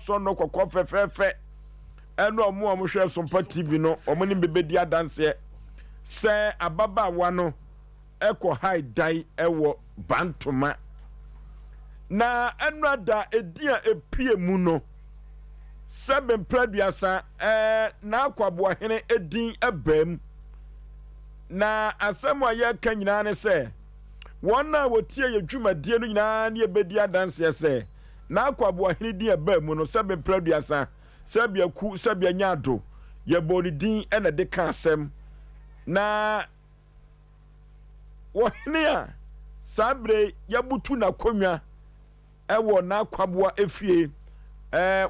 so no kokko fefefe eno omo hwe SOMPA TV no omo ni bebedi adanse se ababa wa no eko high dai ewo bantoma na enrada edia epie mu no seven pladuasa na akwabo hene edin ebam na asem aye ka nyina ne se wona wotie yedwumadie no nyina ne ebedi adanse se na akwabo hene din ebam no seven pladuasa sabia ku sabia nyado yeboni din ena de ka asem na wohene a sabre yabutu na konwa ewo na akwabo efie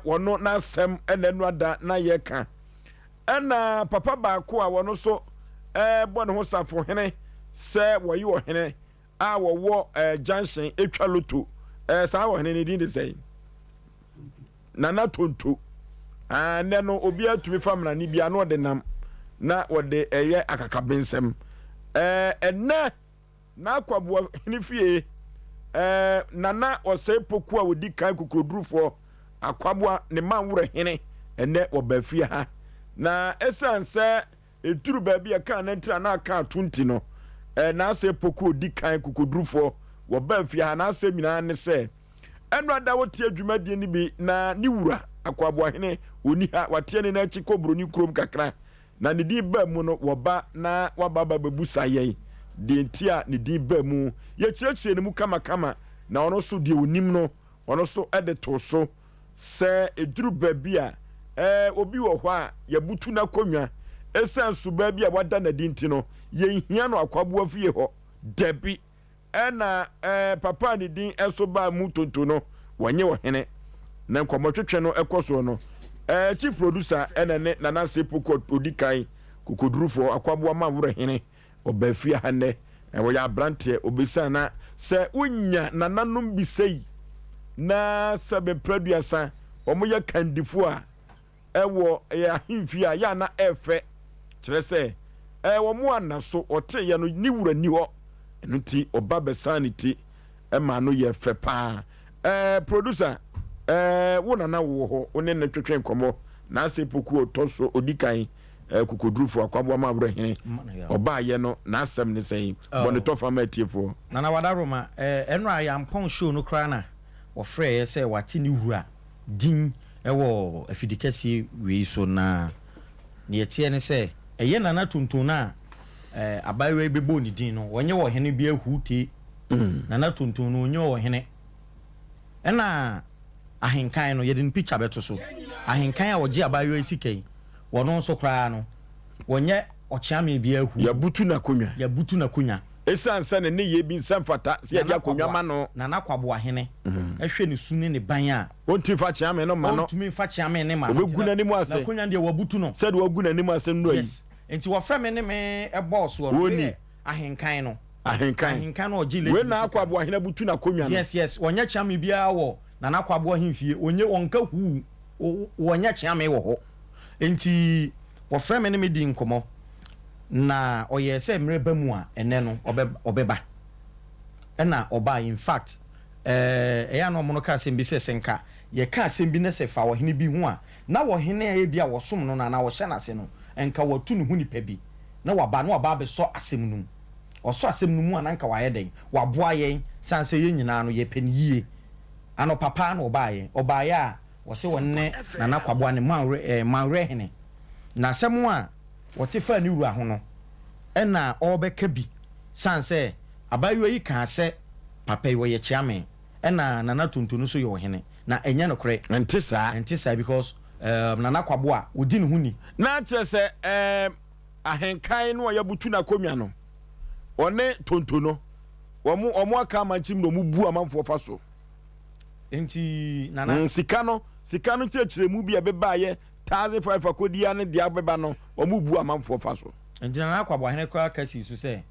wono na asem ena nu ada na yeka ena papa ba ko a wono so bo ne ho safo hene se woyi wo hene a wo junction etwa loto sa wo hene ne din de sei nana tonto ane no obi atumi famna ni bia no de nam na wode eye akakabensem ena na akwabo hene fie nana osei poku a wodi kan kokodrufo akwabo ne manwure hene ene obafie ha na esanse eturu baabi aka na ntra na aka 20 no na ase poku odi kan kokodrufo obafie ha na ase mina ne se eno ada wotie adwumadie ni bi na ni wura akwabo hene oni ha watie ne na chikobro ni krom kakra na ne di ba mu no woba na wababa bebusa yen de ntia ne di ba mu ye kirechire ne mu kama na ono so de onim no ono so ede to so se eduru baabi a obi wo ho a yabutu na konwa esansu baabi a wada na di nti no ye hia no akwabo afie ho debi ena papa ne din eso ba mu tonto no wanye wo hene na nkomotwetwe no ekoso no chief producer ena ne nana sepoko odikai kokodrufo akwabo ma wure hene obafia hane wo ya brante obesana se unya nananom bisei na sabe producer omo ya kandifo a ewo ya himfia ya na efe kire se wo mo anaso ote ya no ni wura ni ho enti oba besanity ma no ye fe pa producer wo nana wo ho one na twetwe nkomo na sepoku otoso odikan kokodrufo akwabo ma abro hene oba ye no na asem ne sei bone to fama atiefo nana wadaroma eno ayampon show no kra na wo frɛ sɛ wate ne wura din ewo afidikasi wi so na ne yetie ne sɛ eye nana tuntun na abayewa bebo ni din no wonye wo hene bi ahute nana tuntun no onye wo hene ɛna ahenkan no yedin picture beto so ahenkan a woje abayewa isikai wono so kra no wonye ochiame bi ahu yabutu na kunya esansa ne ye bi nsamfata se ya konwa ma no nana kwabo ahene ehwe ne sunu ne ban a wonti fa chiame no ma no wonti fa chiame ne ma no obegu na nimu ase na kunya de wabutu no said wogu na nimu ase no yi enti wo fra me ne me boss wo woni ahenkan no no oji le we na akwabo ahene butu na konwa no yes wonye chiame bia wo nana kwabo ahemfie onye wonka hu wonye chiame wo ho enti wo fra me ne me di nkomo na oye se mreba mu a ene no obeba ena oba in fact eya no mo no ka sembi se senka ye ka sembi ne se fa wo hene bi hu a na wo hene e bia wo som no na wo hye na se no enka watu ne hu nipa bi na waba no aba be so asem num oso asem num a na nka wa ye den waboa ye sanse ye nyina no ye peniyie ano papa no oba ye a wo se wonne na na kwabo ne manre hene na asem a wote fa ni wura ho no ena obeka bi sanse abayo yi kan se papa yi wo ye chiame ena nana tuntunu so ye wo hene na enya no kre entisa because nana kwabo a odi ne huni na trese ahenkan no ya butu na konwa no one tonto no omo aka manchim no mu bu amanfo fa so enti nana sika no chirechire mu bi ebeba ye 1500 akodia ne dia beba no omu bu amanfo fa so enti nana kwabo hene kwa kasi so se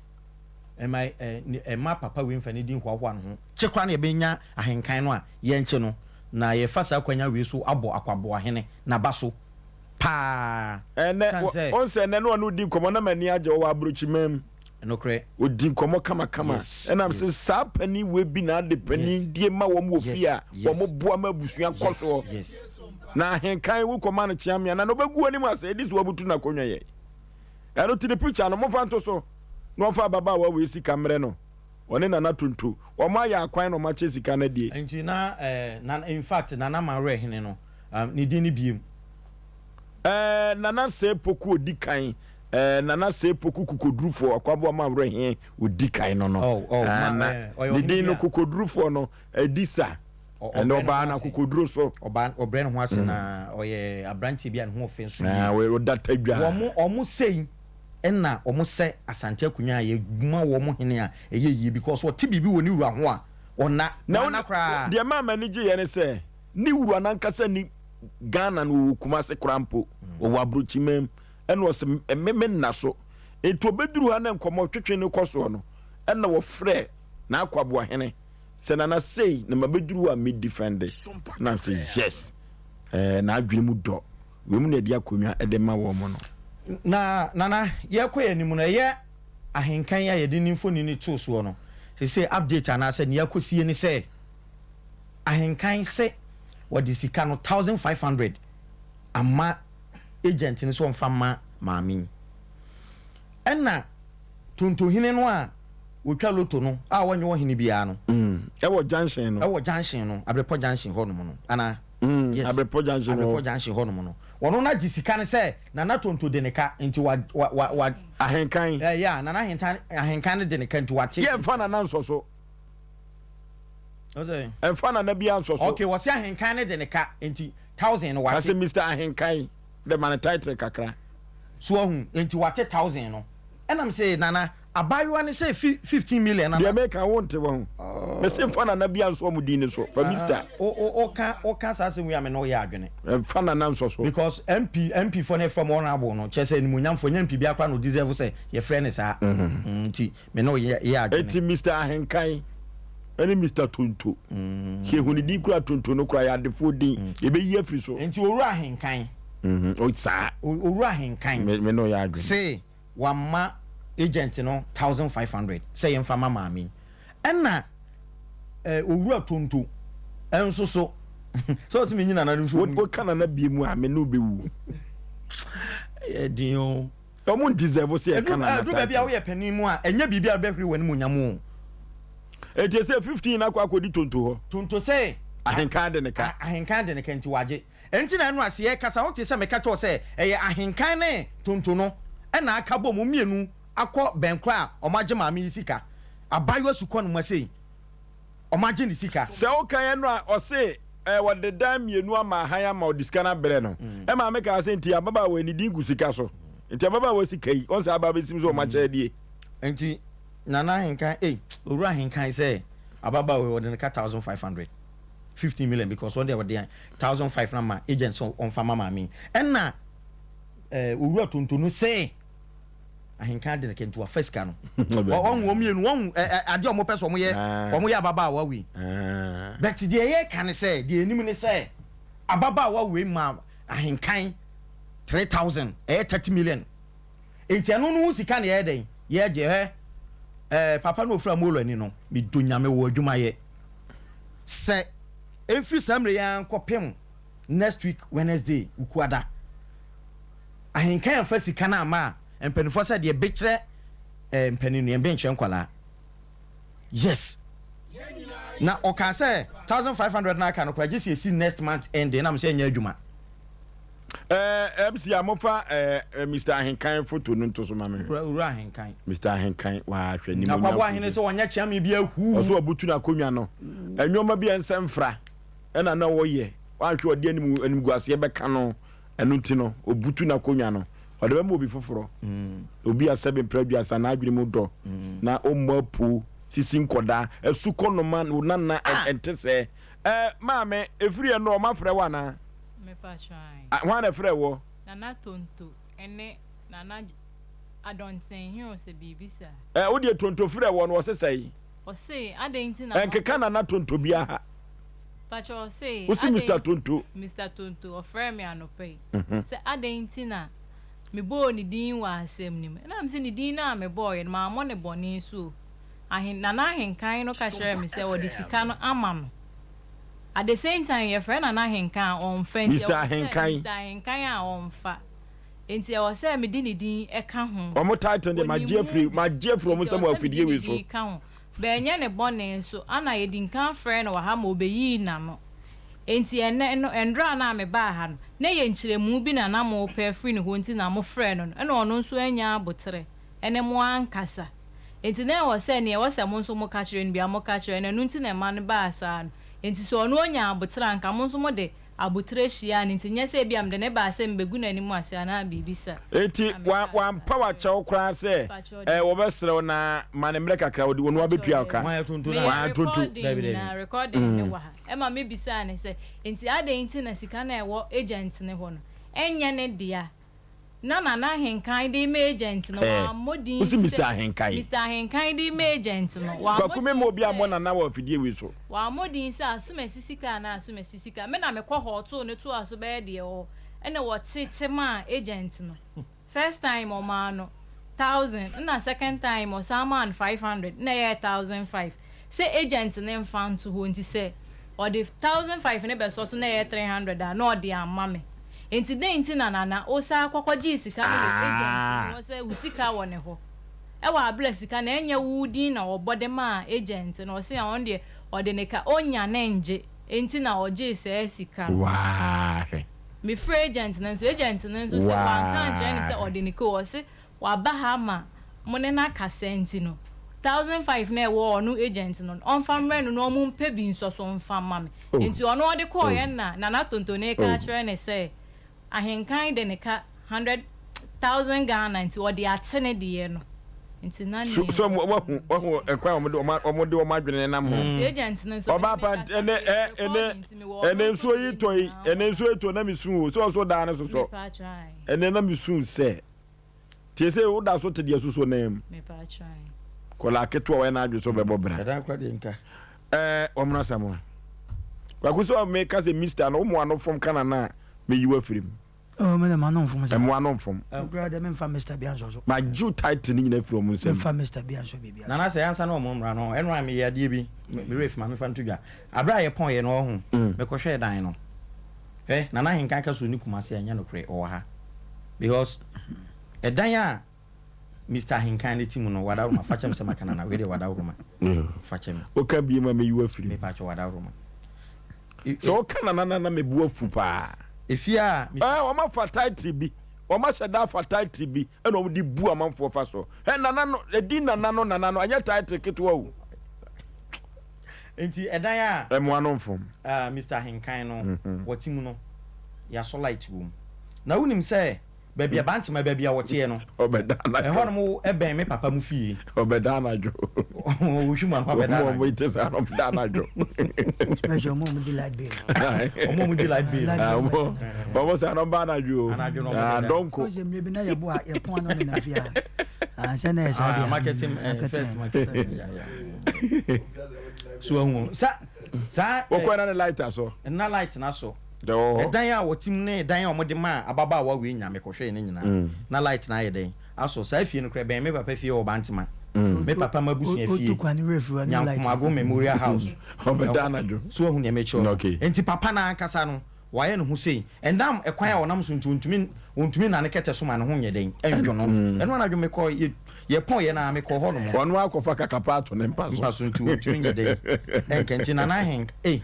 ema papa we mfa ne din hwahwa no ho chekra na ebenya ahenkan no a ye nche no na ye fasa kwanya we so abo akwabo hene na baso pa ene onse ne no di komo na mani age wo abrochimam no kre odi komo kama ena am se sa pani we bi na de pani die ma wo mo ofia wo mo boa ma busua koso na henkan wo command chiamia na no begu ani mu ase this wo butu na konwa ye ya no ti the picture no mo fanto so no fa baba wa we sika mre no one na tuntu o ma ya akwan no ma che sika na die nti na in fact na ma re hene no ni di ni biem nana se poku odi kan nana se poku kokodrufo akwabo ma re he odi kan no no ni di no kokodrufo no edisa no ba na kokodru so obre no ho ase na oye abranti bia no ho ofensu we data dwa omo sei enna omo se asante akunwa ye guma wo mo hene a eye yi because what bibi woni wura ho a ona na kra de mama ni je ye ne se ni wura na nkasa ni Ghana no Kumase Krampo o wabruchimem eno se meme na so eto beduru ha na nkomo twetwe ne koso no ena wo frɛ na akwabo hene se na sei na mabeduru a me defend na say yes na adwene mu do we mu na dia konwa edema wo mo no na nana ye koye ni mu no ye ahenkan ya ye de ni mfoni ni to so no se update ana se ne yakosie ni se ahenkan se what is sika no 1500 ama agent ni so mfama maami enna tonto hine no a wotwa loto no a wonye wo hine bia no ewo junction no abrepo junction ho no mo no ana yes abrepo junction ho no mo no wono na gisika ne se na tonto de ne ka nti wa ahenkan yeah na ahenkan de ne ka nti wate ye mfa na nso so okay mfa na bia nso so okay wose ahenkan ne de ne ka nti 1000 no wate kasi Mr. Ahenkan the man title kakra so ohun nti wate 1000 no enam say nana abayiwa ne say 15 million nana de make won't won me say mfa na bia nso mu din so for Mr. o ka sase mu ya me no ya adwene mfa na nso so because MP for ne from honorable no chese ni munyam for MP bia kwa no deserve say ye friend is a nti me no ya adwene eti Mr. Ahenkan any Mr. Tonto she huni di kura Tonto no kura ya defo din ye be yi afri so nti oru Ahenkan o sa oru Ahenkan me no ya adwene say wama agent no 1500 say yem fama maami enna oru Tonto enso so so se me nyina na nso wo kana na bie mu a me no be wu dio o mun deserve say kana na do ba bia wo ye panin mu a enya bibia be hwere wani mu nyamo eti say 15 na kwa akodi Tonto ho Tonto say Ahenkan de ne ka nti waje enti na anu ase ye kasa wo te se me ka cho say eye Ahenkan ne Tonto no e na aka bom mienu akọ benkra o maje maami sika abayo su kọ no masei o maje ni sika se o kan no a o se wo de dan mienu ama haya ma o diskana bere no e ma me ka se enti ababa we ni dingu sika so enti ababa we sika yi on se ababa besim so o mache die enti nana Ahenkan oru Ahenkan say ababa we de 1500 15 million because one day we dey 1500 na ma agents on farmer maami enna oru Tonto no say Ahenkan de kentu first ka no won wo mienu won ade o mo pese o mo ye ababa wa wi but the ye kan say the enim ne say ababa wa we ma Ahenkan 3000 30 million enti anu no sika na ye den ye je papa no ofra molo ani no mi do nyame wo adwuma ye se every samre yan kopem next week Wednesday ukuada Ahenkan fa sika na ma empenifo sa de bekire empeninu ye benche nkwala yes na o ka say 1500 na aka no kwa jesi esi next month end na me say nya adwuma MC amofa Mr. Ahenkan photo no to so ma me uru Ahenkan Mr. Ahenkan wa hwe ni mo na kwabo ahene so wonya chiam bi ahu o so obutu na konwa no enwoma bi ensɛmfra ɛna na wo ye wa hwe ode anim guase be ka no enu ti no obutu na konwa no ode be mo obi foforo obi asebe mpradua na adwene mu do na o mapu sisi nkoda esu konoma na na entese maame efiri no o mafrɛ wa na me pa try wan efrɛ wo nana Tonto ene nana adonten here o se bibisa wo de Tonto frɛ wo no o se sei o se adenti na nkeka na Tonto bia ha pacho o se wo si Mr. Tonto o frɛ me anope se adenti na me bo ni din wa asem nim na me se ni din na me boy ma mo ne boni so nana Ahenkan no ka kyerɛ me se wo de sika no ama no at the same time your friend and Ahenkan on friend Mr. Ahenkan on fa enti e say me di ni din e ka ho omo title de my Jeffrey omo some ofidie we so be enye ne bone so ana ye din kan friend wa ha ma obeyi na no enti endra na me ba ha no na ye nchiremu bi na mo pe free ne ho enti na mo friend no na ono nso anya abotre ene mo ankasa enti na wo say ne wo say mo nso mo ka kire no bia mo ka kire na no enti na ma ne ba asa no enti so ono onya abotre anka mo nso mo de abotre hia enti nya say bia me de ne ba asa mbegu na animu asa na bibisa enti wa power chew kra say wo besre na manemre kakra wo de wonu abetua aka wa tuntu na recording ne wa ha e ma me bisa ne say enti ade enti na sika na ewo agent ne ho no enye ne dia na Ahenkan di agent no wa modin usi Mr. Ahenkan di agent no wa kwakume mo bia mo na wa fidie we so wa modin sa asuma sisika na asuma sisika me na me kɔ hoto ne to aso be de o ene wo tete ma agent no first time o ma no 1000 na second time o saman 500 na ye 1005 say agent ne mfa to ho nti say o de 1005 ne be so na ye 300 na o de amame enti de na osa kwakwaji sika no agent no say usika wo ne ho e wa abla sika na enya wudi na obode ma agent no say on de ode ne ka onya na nje enti na oje se sika wa me free agent no so say wan kan je ne say ode ne ko o say wa ba ha ma mo ne na ka senti no 1005 na wo no agent no on famre no mo mpe bi nso so mfa ma me enti ono ode ko ye na tontone ka kire ne say Ahenkan de ne ka 100,000 Ghana nti odi atene de no nti na ni so wo ekwa omo de adwene na mo agent no so oba pa ene so yi toy ene so eto na misu so da na so ene na misu se tie se wo da so te de so nem me pa try kola keto we na adwe so be bobra da kwa de nka omna samo kwa kuso me ka se Mr. no mo ano from Canada me you afrim oh me ma no from mo ano from brother me fa Mr. Bianso so ma ju title ni na from nsem fa Mr. Bianso bibia na say ansa na omo mra no enra me yade bi me ref ma me fa ntodwa abra ye pon ye no ho me ko hwe dan no na Ahenkan ka so ni kumase anya no kre o ha because edan a Mr. Ahenkan ne timu no wada roma fa chem se makana na we de wada roma fa chem o ka bi ma me you afrim me pa cho wada roma so kana na me bu afu pa efia o ma fa title bi o ma sheda fa title bi e no di bu amanfo fa so nana no edi nana no anya title ketwa o enti edan a mo anomfom Mr. Ahenkan no watimu no ya so light wo na wonim say baby abantima baby a wote no obedana ho no mo eben me papa mu fie obedana jo wo hwuma no obedana mo ite sa no obedana jo special mo di light bill omo mu di light bill mo sa no bana jo donko ko je me bi na ye bo a ye pon no na fia se na ye sa dia marketing first marketing so sa o ko na light aso na light na so do edan a wotim ne edan a omode ma ababa wa we nya me kohwe ne nyina na light na yeden aso sa fie no kra ben me papa fie o bantima me papa mabusu fie o tukwa ni refu ni light Nyankmago Memorial House obedana jo so hu ne me cho enti papa na ankasa no waye no hu sei endam ekwan a wonam so ntumi na ne kete so ma ne ho nyeden enwo no eno na dwo me ko ye pon ye na me ko ho no mo ono akofa kakapato ne mpa so ntumi nyeden enkenti na Ahenkan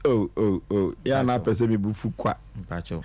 oh ya na pese me bufu kwa mpacho